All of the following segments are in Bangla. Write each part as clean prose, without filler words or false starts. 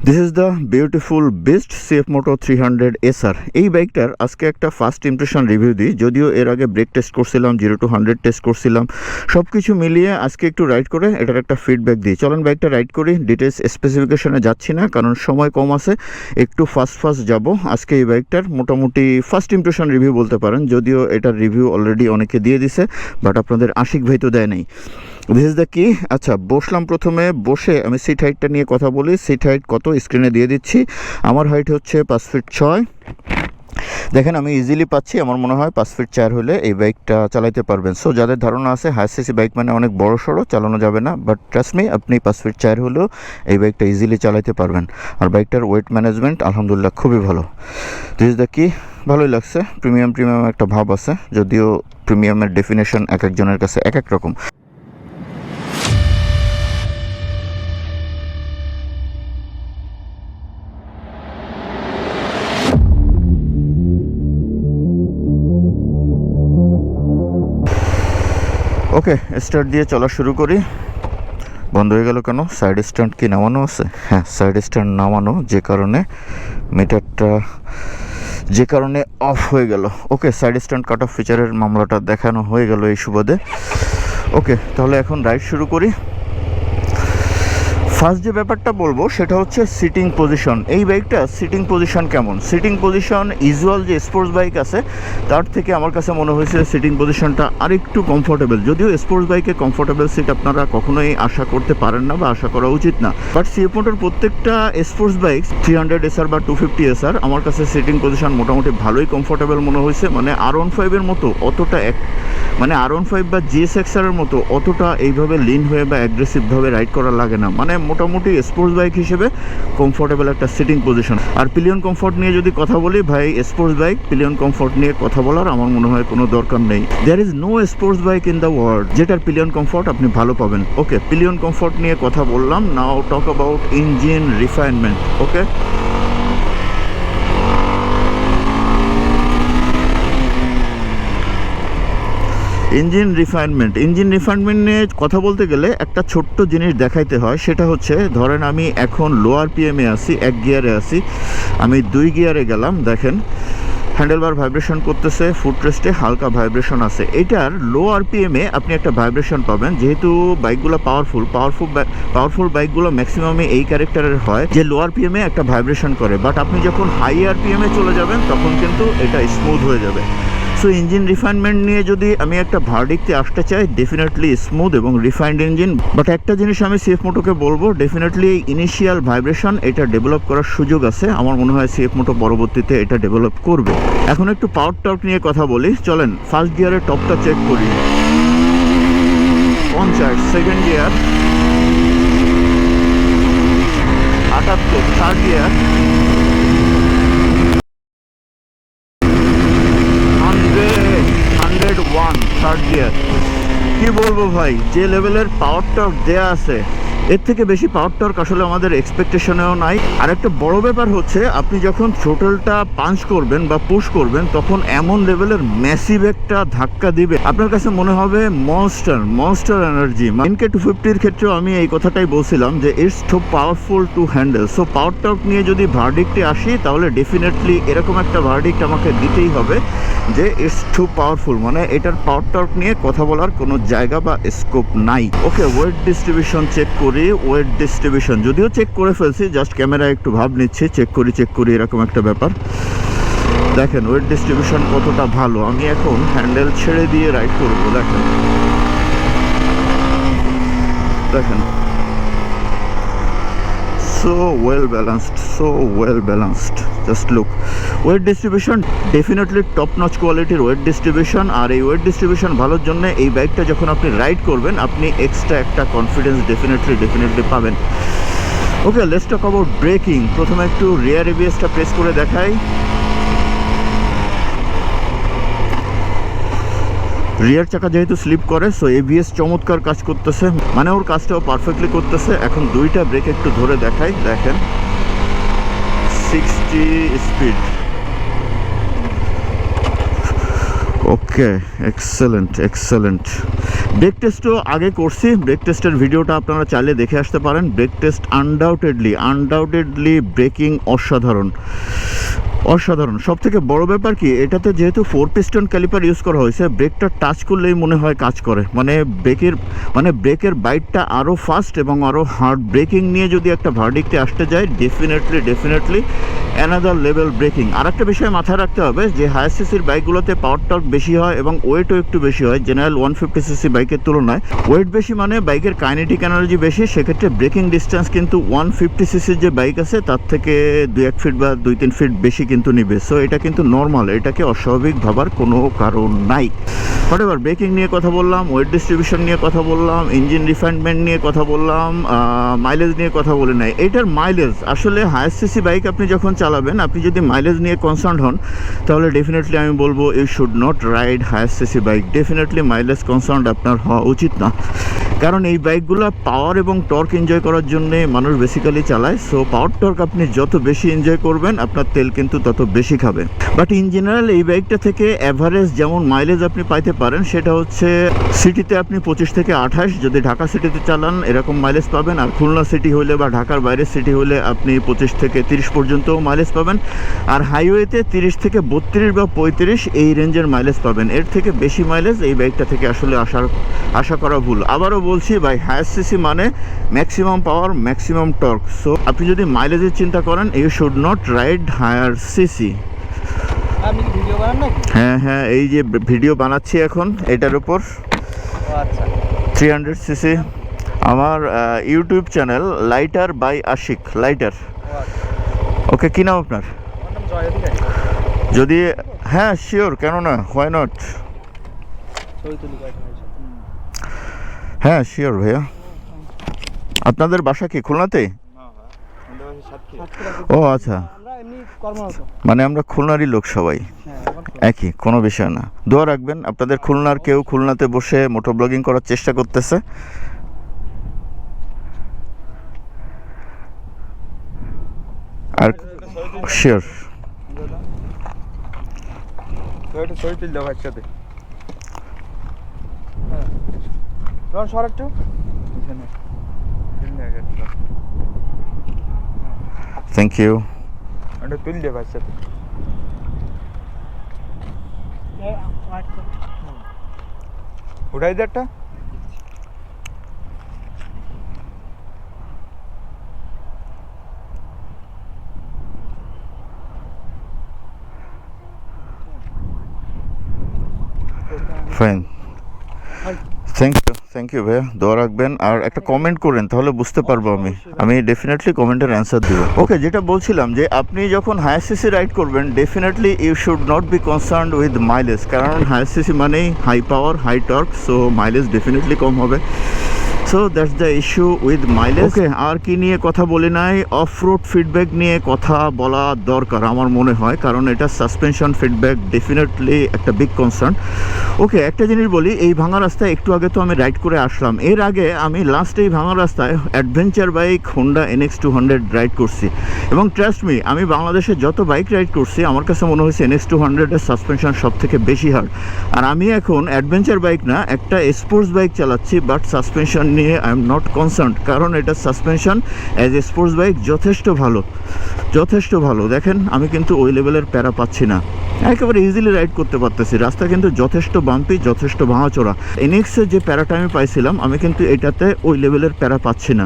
This is the beautiful best CF Moto 300 SR। এই বাইকটার আজকে একটা ফার্স্ট ইমপ্রেশন রিভিউ দিই। যদিও এর আগে ব্রেক টেস্ট করছিলাম, 0 to 100 টেস্ট করছিলাম, সব কিছু মিলিয়ে আজকে একটু রাইড করে এটার একটা ফিডব্যাক দিই। চলেন বাইকটা রাইড করি। ডিটেলস স্পেসিফিকেশনে যাচ্ছি না, কারণ সময় কম আছে, একটু ফাস্ট যাব। আজকে এই বাইকটার মোটামুটি ফার্স্ট ইমপ্রেশন রিভিউ বলতে পারেন, যদিও এটার রিভিউ অলরেডি অনেকে দিয়ে দিছে, বাট আপনাদের আশিক ভাই তো দেয় নাই। দিস ইজ দ্য কি। আচ্ছা, বসলাম। প্রথমে বসে আমি সিট হাইটটা নিয়ে কথা বলি। সিট হাইট কত স্ক্রিনে দিয়ে দিচ্ছি। আমার হাইট হচ্ছে 5 ফিট 6। দেখেন আমি ইজিলি পাচ্ছি। আমার মনে হয় 5 ফিট 4 হলে এই বাইকটা চালাতে পারবেন। সো যাদের ধারণা আছে হাই সিসি বাইক মানে অনেক বড় সড়ো, চালানো যাবে না, বাট ট্রাস্ট মি, আপনি 5 ফিট 4 হলেও এই বাইকটা ইজিলি চালাতে পারবেন। আর বাইকটার ওয়েট ম্যানেজমেন্ট আলহামদুলিল্লাহ খুবই ভালো। দিস ইজ দ্য কি। ভালোই লাগছে। প্রিমিয়াম একটা ভাব আছে, যদিও প্রিমিয়ামের ডেফিনেশন এক একজনের কাছে এক এক রকম। ওকে, স্টার্ট দিয়ে চলা শুরু করি। বন্ধ হয়ে গেল কেন? সাইড স্ট্যান্ড কি নামানো আছে? হ্যাঁ, সাইড স্ট্যান্ড নামানো, যে কারণে মিটারটা অফ হয়ে গেল। ওকে, সাইড স্ট্যান্ড কাট অফ ফিচারের মামলাটা দেখানো হয়ে গেল এই সুবাদে। ওকে, তাহলে এখন রাইড শুরু করি। ফার্স্ট যে ব্যাপারটা বলবো সেটা হচ্ছে সিটিং পজিশন। এই বাইকটা সিটিং পজিশন কেমন? সিটিং পজিশন ইউজুয়াল যে স্পোর্টস বাইক আছে তার থেকে আমার কাছে মনে হয়েছে সিটিং পজিশনটা আরেকটু কমফোর্টেবল। যদিও স্পোর্টস বাইকে কমফোর্টেবল সিট আপনারা কখনোই আশা করতে পারেন না বা আশা করা উচিত না, বাট সিএফ মোটোর প্রত্যেকটা স্পোর্টস বাইক 300 SR বা 250 SR আমার কাছে সিটিং পজিশন মোটামুটি ভালোই কমফোর্টেবল মনে হয়েছে। মানে R15 এর মতো অতটা মানে R15 বা GSX-R এর মতো অতটা এইভাবে লিন হয়ে বা অ্যাগ্রেসিভভাবে রাইড করা লাগে না। মানে মোটামুটি স্পোর্টস বাইক হিসেবে কমফোর্টেবল একটা সিটিং পজিশন। আর পিলিয়ন কমফোর্ট নিয়ে যদি কথা বলি, ভাই স্পোর্টস বাইক পিলিয়ন কমফোর্ট নিয়ে কথা বলার আমার মনে হয় কোনো দরকার নেই। There is no sports bike in the world যেটার পিলিয়ন কমফোর্ট আপনি ভালো পাবেন। ওকে, পিলিয়ন কমফোর্ট নিয়ে কথা বললাম। Now talk about engine refinement. Okay, engine refinement নিয়ে কথা বলতে গেলে একটা ছোট্ট জিনিস দেখাইতে হয়। সেটা হচ্ছে, ধরেন আমি এখন লোয়ার পিএমে আছি, 1 গিয়ারে আছি, আমি 2 গিয়ারে গেলাম। দেখেন হ্যান্ডেলবার ভাইব্রেশন করতেছে, ফুটরেস্টে হালকা ভাইব্রেশন আছে। এটার লো আরপিএমে আপনি একটা ভাইব্রেশন পাবেন। যেহেতু বাইকগুলো পাওয়ারফুল বাইকগুলো ম্যাক্সিমামে এই ক্যারেক্টারের হয় যে লো আরপিএমে একটা ভাইব্রেশন করে, বাট আপনি যখন হাই আরপিএমে চলে যাবেন তখন কিন্তু এটা স্মুথ হয়ে যাবে। সো ইঞ্জিন রিফাইনমেন্ট নিয়ে যদি আমি একটা ভার্ডিক্টে আসতে চাই, ডেফিনেটলি স্মুথ এবং রিফাইন্ড ইঞ্জিন। বাট একটা জিনিস আমি সিএফ মোটোকে বলবো, ডেফিনেটলি ইনিশিয়াল ভাইব্রেশন এটা ডেভেলপ করার সুযোগ আছে। আমার মনে হয় সিএফ মোটো পরবর্তীতে এটা ডেভেলপ করবে। এখন একটু পাওয়ার টর্ক নিয়ে কথা বলি। চলেন ফার্স্ট গিয়ারের টপটা চেক করি। 50, second gear 78, third gear 101, third gear. কি বলবো ভাই, যে লেভেলের পাওয়ার টর্ক দেয়া আছে, এর থেকে বেশি পাওয়ার টর্ক আসলে আমাদের এক্সপেকটেশনেও নাই। আর একটা বড় ব্যাপার হচ্ছে, আপনি যখন থ্রোটলটা পাঞ্চ করবেন বা পুশ করবেন তখন এমন লেভেলের ম্যাসিভ একটা ধাক্কা দিবে, আপনার কাছে মনে হবে মনস্টার এনার্জি। এনকে 250-র ক্ষেত্রেও আমি এই কথাটাই বলছিলাম যে it's too powerful to handle. So power torque নিয়ে যদি ভার্ডিক্টে আসি, তাহলে ডেফিনেটলি এরকম একটা ভার্ডিক্ট আমাকে দিতেই হবে যে ইটস টু পাওয়ারফুল। মানে এটার পাওয়ার টর্ক নিয়ে কথা বলার কোনো জায়গা বা স্কোপ নাই। ওকে, ওয়েট ডিস্ট্রিবিউশন চেক করি। ওয়েট ডিস্ট্রিবিউশন যদিও চেক করে ফেলছি, জাস্ট ক্যামেরা একটু ভাব নিচ্ছি, চেক করি এরকম একটা ব্যাপার। দেখেন ওয়েট ডিস্ট্রিবিউশন কতটা ভালো। আমি এখন হ্যান্ডেল ছেড়ে দিয়ে রাইড করবো। দেখেন so well balanced, just look. Weight distribution definitely top notch কোয়ালিটির ওয়েট ডিস্ট্রিবিউশন। আর এই ওয়েট ডিস্ট্রিবিউশন ভালোর জন্য এই বাইকটা যখন আপনি রাইড করবেন, আপনি এক্সট্রা একটা কনফিডেন্স ডেফিনেটলি পাবেন। ওকে, লেটস টক অ্যাবাউট ব্রেকিং। প্রথমে একটু রিয়ার এবিএসটা প্রেস করে দেখাই। রিয়ার চাকা যেহেতু স্লিপ করে, সো এবিএস চমৎকার কাজ করতেছে, মানে ওর কাজটাও পারফেক্টলি করতেছে। এখন দুইটা ব্রেক একটু ধরে দেখাই। দেখেন 60 স্পিড। ওকে, এক্সেলেন্ট। ব্রেক টেস্টও আগে করছি, ব্রেক টেস্টের ভিডিওটা আপনারা চাইলে দেখে আসতে পারেন। ব্রেক টেস্ট আনডাউটেডলি ব্রেকিং অসাধারণ। সব থেকে বড় ব্যাপার কি, এটাতে যেহেতু 4 পিস্টন ক্যালিপার ইউজ করা হয়েছে, ব্রেকটা টাচ করলেই মনে হয় কাজ করে, মানে ব্রেকের বাইটটা আরও ফাস্ট এবং আরও হার্ড। ব্রেকিং নিয়ে যদি একটা ভার্ডিক্টে আসতে যায়, ডেফিনেটলি অ্যানাদার লেভেল ব্রেকিং। আর একটা বিষয় মাথায় রাখতে হবে যে হায়ার সিসির বাইকগুলোতে পাওয়ার টর্ক বেশি হয় এবং ওয়েটও একটু বেশি হয় জেনারেল 150cc বাইকের তুলনায়। ওয়েট বেশি মানে বাইকের কাইনেটিক এনার্জি বেশি, সেক্ষেত্রে ব্রেকিং ডিস্টেন্স কিন্তু 150cc যে বাইক আছে তার থেকে 2-1 ফিট বা 2-3 ফিট বেশি কিন্তু নিবে। সো এটা কিন্তু নর্মাল, এটাকে অস্বাভাবিক ভাবার কোনো কারণ নাই। হোয়াটএভার, ব্রেকিং নিয়ে কথা বললাম, ওয়েট ডিস্ট্রিবিউশন নিয়ে কথা বললাম, ইঞ্জিন রিফাইনমেন্ট নিয়ে কথা বললাম, মাইলেজ নিয়ে কথা বলে নাই। এটার মাইলেজ আসলে হায়ার সিসি বাইক আপনি যখন চালাবেন, আপনি যদি মাইলেজ নিয়ে কনসার্ন হন তাহলে ডেফিনেটলি আমি বলবো you should not ride higher CC bike. Definitely mileage concern আপনার হওয়া উচিত না, কারণ এই বাইকগুলো পাওয়ার এবং টর্ক এনজয় করার জন্যে মানুষ বেসিক্যালি চালায়। সো পাওয়ার টর্ক আপনি যত বেশি এনজয় করবেন আপনার তেল কিন্তু তত বেশি খাবে। বাট ইন জেনারেল এই বাইকটা থেকে অ্যাভারেজ যেমন মাইলেজ আপনি পাইতে পারেন সেটা হচ্ছে সিটিতে আপনি 25 থেকে 28, যদি ঢাকা সিটিতে চালান এরকম মাইলেজ পাবেন। আর খুলনা সিটি হলে বা ঢাকার বাইরের সিটি হলে আপনি 25 থেকে 30 পর্যন্ত মাইলেজ পাবেন। আর হাইওয়েতে 30 থেকে 32 বা 35 এই রেঞ্জের মাইলেজ পাবেন। এর থেকে বেশি মাইলেজ এই বাইকটা থেকে আসলে আশা করা ভুল। আবারও বলছি ভাই, হায়ার সিসি মানে maximum power, maximum torque. So আপনি যদি মাইলেজের চিন্তা করেন, you should not ride higher CC. হ্যাঁ, এই যে ভিডিও বানাচ্ছি এখন এটার উপর, 300cc আমার YouTube channel, lighter by Ashik lighter. Okay, কি নাম আপনার? যদি হ্যাঁ শিওর, কেন না, হোয়াই নট। হ্যাঁ শিওর ভাইয়া। আপনাদের বাসা কি খুলনাতে? ও আচ্ছা, মানে আমরা খুলনারই লোক সবাই, একই, কোনো বিষয় না। দোয়া রাখবেন, আপনাদের খুলনার কেউ খুলনাতে বসে মোটো ব্লগিং করার চেষ্টা করতেছে। আর শিওর থ্যাংক ইউ। উঠাই দে একটা। ফাইন, থ্যাংক ইউ ভাইয়া, দোয়া রাখবেন। আর একটা কমেন্ট করেন, তাহলে বুঝতে পারবো আমি ডেফিনেটলি কমেন্টের অ্যান্সার দিব। ওকে, যেটা বলছিলাম যে আপনি যখন হায়ার সিসি রাইড করবেন, definitely you should not be concerned with mileage, কারণ হায়ার সিসি মানেই high power, high torque. So mileage definitely কম হবে। So that's the issue with mileage. Okay, আর কি নিয়ে কথা বলি নাই, অফ রোড ফিডব্যাক নিয়ে কথা বলা দরকার আমার মনে হয়, কারণ এটা সাসপেনশন ফিডব্যাক ডেফিনেটলি একটা বিগ কনসার্ন। ওকে, একটা জিনিস বলি, এই ভাঙা রাস্তায় একটু আগে তো আমি রাইড করে আসলাম। এর আগে আমি লাস্ট এই ভাঙা রাস্তায় adventure bike Honda NX 200 ride করছি, এবং ট্রাস্ট মি, আমি বাংলাদেশে যত বাইক রাইড করছি আমার কাছে মনে হয়েছে NX 200-এর সাসপেনশন সব থেকে বেশি হার্ড। আর আমি এখন অ্যাডভেঞ্চার বাইক না, একটা স্পোর্টস বাইক চালাচ্ছি, বাট সাসপেনশন নিয়ে আই এম নট কনসার্ন, কারণ এটা suspension as a sports bike যথেষ্ট ভালো। দেখেন, আমি কিন্তু ওই লেভেলের প্যারা পাচ্ছি না, একেবারে ইজিলি রাইড করতে পারতেছি। রাস্তা কিন্তু যথেষ্ট বাম্পি, যথেষ্ট ভাঙাচোরা। NX-এর যে প্যারাটা আমি পাইছিলাম, আমি কিন্তু এটাতে ওই লেভেলের প্যারা পাচ্ছি না,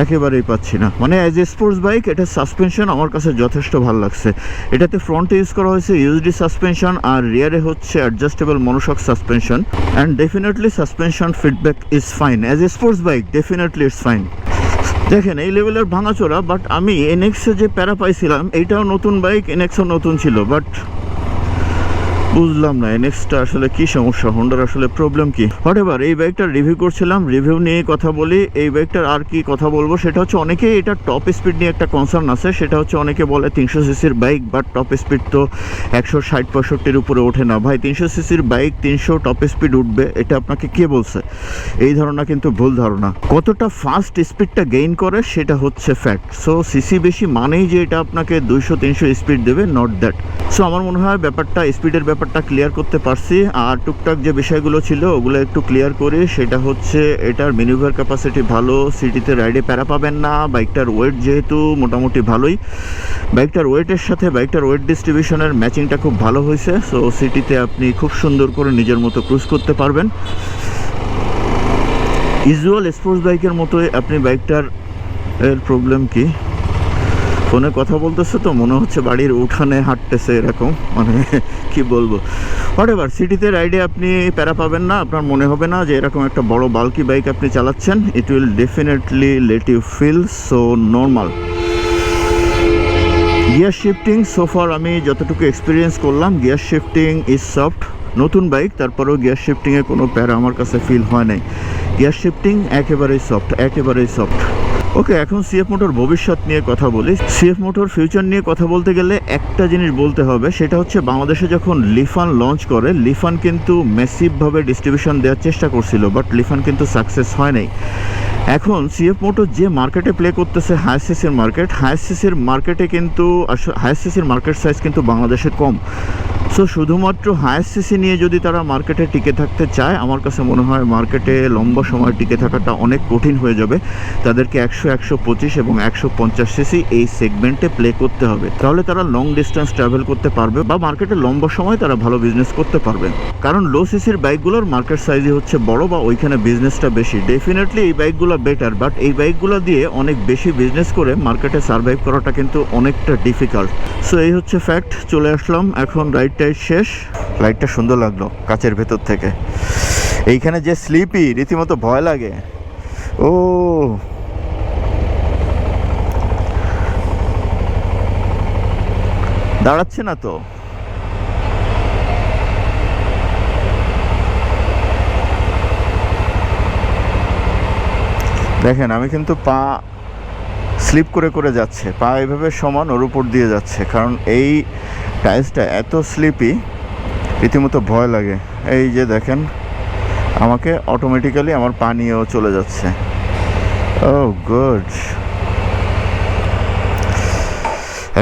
একেবারেই পাচ্ছি না। মানে অ্যাজ এ স্পোর্টস বাইক এটা সাসপেনশন আমার কাছে যথেষ্ট ভালো লাগছে। এটাতে ফ্রন্টে ইউজ করা হয়েছে ইউএসডি সাসপেনশন, আর রিয়ারে হচ্ছে adjustable monoshock suspension. And definitely suspension feedback is fine as a sports bike, definitely it's fine. দেখেন, এই লেভেলের ভাঙাচোরা, বাট আমি NX-এ যে প্যারা পাইছিলাম, এইটাও নতুন বাইক, NX-ও নতুন ছিল, বাট বুঝলাম না NX-টা আসলে কি সমস্যা, হোন্ডার আসলে প্রবলেম কি। হোয়াটএভার, এই বাইকটার রিভিউ করছিলাম, রিভিউ নিয়ে কথা বলি। এই বাইকটার আর কি কথা বলবো, সেটা হচ্ছে অনেকেই এটা টপ স্পিড নিয়ে একটা কনসার্ন আছে। সেটা হচ্ছে অনেকে বলে 300cc-র বাইক, বাট টপ স্পিড তো 160-65-র উপরে ওঠে না। ভাই, 300cc-র বাইক 300 টপ স্পিড উঠবে, এটা আপনাকে কে বলছে? এই ধারণা কিন্তু ভুল ধারণা। কতটা ফাস্ট স্পিডটা গেইন করে সেটা হচ্ছে ফ্যাক্ট। সো সিসি বেশি মানেই যে এটা আপনাকে 200-300 স্পিড দেবে, নট দ্যাট। সো আমার মনে হয় ব্যাপারটা স্পিডের ব্যাপার ব্যাপারটা ক্লিয়ার করতে পারছি। আর টুকটাক যে বিষয়গুলো ছিল ওগুলো একটু ক্লিয়ার করি। সেটা হচ্ছে এটার ম্যানুভার ক্যাপাসিটি ভালো, সিটিতে রাইডে প্যারা পাবেন না। বাইকটার ওয়েট যেহেতু মোটামুটি ভালোই, বাইকটার ওয়েটের সাথে বাইকটার ওয়েট ডিস্ট্রিবিউশনের ম্যাচিংটা খুব ভালো হয়েছে। সো সিটিতে আপনি খুব সুন্দর করে নিজের মতো ক্রুজ করতে পারবেন। ইউজুয়াল স্পোর্টস বাইকের মতোই আপনি বাইকটার এর প্রবলেম কি, ফোনে কথা বলতেছে তো মনে হচ্ছে বাড়ির উঠানে হাঁটতেছে এরকম, মানে কি বলবো, হোয়াটএভার। সিটিতে রাইডে আপনি প্যারা পাবেন না, আপনার মনে হবে না যে এরকম একটা বড় বাল্কি বাইক আপনি চালাচ্ছেন। It will definitely let you feel so normal. Gear shifting so far আমি যতটুকু এক্সপিরিয়েন্স করলাম, গিয়ার শিফটিং ইজ সফট। নতুন বাইক, তারপরেও গিয়ার শিফটিংয়ে কোনো প্যারা আমার কাছে ফিল হয় নাই। গিয়ার শিফটিং একেবারেই সফট, একেবারেই সফট। ওকে, এখন সিএফ মোটর ভবিষ্যৎ নিয়ে কথা বলি। সিএফ মোটর ফিউচার নিয়ে কথা বলতে গেলে একটা জিনিস বলতে হবে, সেটা হচ্ছে বাংলাদেশে যখন লিফান লঞ্চ করে, লিফান কিন্তু ম্যাসিভভাবে ডিস্ট্রিবিউশন দেওয়ার চেষ্টা করছিল, বাট লিফান কিন্তু সাকসেস হয় নাই। এখন সিএফ মোটর যে মার্কেটে প্লে করতেছে হায়ার সিসির মার্কেট, হায়ার সিসির মার্কেটে কিন্তু হায়ার সিসির মার্কেট সাইজ কিন্তু বাংলাদেশে কম। সো শুধুমাত্র হায়ার সিসি নিয়ে যদি তারা মার্কেটে টিকে থাকতে চায়, আমার কাছে মনে হয় মার্কেটে লম্বা সময় টিকে থাকাটা অনেক কঠিন হয়ে যাবে। তাদেরকে 100, 125 এবং 150 সিসি এই সেগমেন্টে প্লে করতে হবে, তাহলে তারা লং ডিস্টেন্স ট্রাভেল করতে পারবে বা মার্কেটে লম্বা সময় তারা ভালো বিজনেস করতে পারবে। কারণ লো সিসির বাইকগুলোর মার্কেট সাইজই হচ্ছে বড় বা ওইখানে বিজনেসটা বেশি। ডেফিনেটলি এই বাইকগুলো বেটার, বাট এই বাইকগুলো দিয়ে অনেক বেশি বিজনেস করে মার্কেটে সার্ভাইভ করাটা কিন্তু অনেকটা ডিফিকাল্ট। সো এই হচ্ছে ফ্যাক্ট। চলে আসলাম এখন, রাইড টাইড শেষ। লাইটটা সুন্দর লাগলো কাচের ভেতর থেকে। এইখানে যে স্লিপি, রীতিমতো ভয় লাগে। ও দাঁড়াচ্ছে না তো। দেখেন আমি কিন্তু পা স্লিপ করে করে যাচ্ছে, পা এইভাবে সমান ওর উপর দিয়ে যাচ্ছে, কারণ এই টাইলসটা এত স্লিপি, রীতিমতো ভয় লাগে। এই যে দেখেন আমাকে অটোমেটিক্যালি আমার পা নিয়েও চলে যাচ্ছে। ও গুড।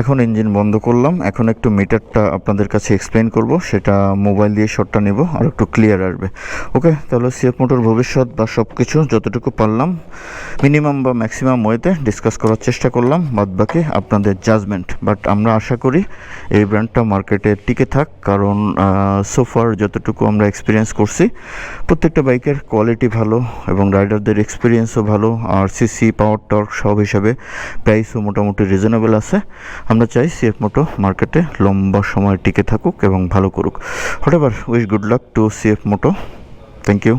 এখন ইঞ্জিন বন্ধ করলাম। এখন একটু মিটারটা আপনাদের কাছে এক্সপ্লেন করব, সেটা মোবাইল দিয়ে শটটা নেব আর একটু ক্লিয়ার আসবে। ওকে, তাহলে সিএফ মোটর ভবিষ্যৎ বা সব কিছু যতটুকু পারলাম মিনিমাম বা ম্যাক্সিমাম ওয়েতে ডিসকাস করার চেষ্টা করলাম, বাদ বাকি আপনাদের জাজমেন্ট। বাট আমরা আশা করি এই ব্র্যান্ডটা মার্কেটে টিকে থাক, কারণ সোফার যতটুকু আমরা এক্সপিরিয়েন্স করছি প্রত্যেকটা বাইকের কোয়ালিটি ভালো এবং রাইডারদের এক্সপিরিয়েন্সও ভালো, আর সিসি পাওয়ার টর্ক সব হিসাবে প্রাইসও মোটামুটি রিজনেবল আছে। আমরা চাই সিএফ মোটো মার্কেটে লম্বা সময় টিকে থাকুক এবং ভালো করুক। Whatever, wish good luck to CF Moto. Thank you.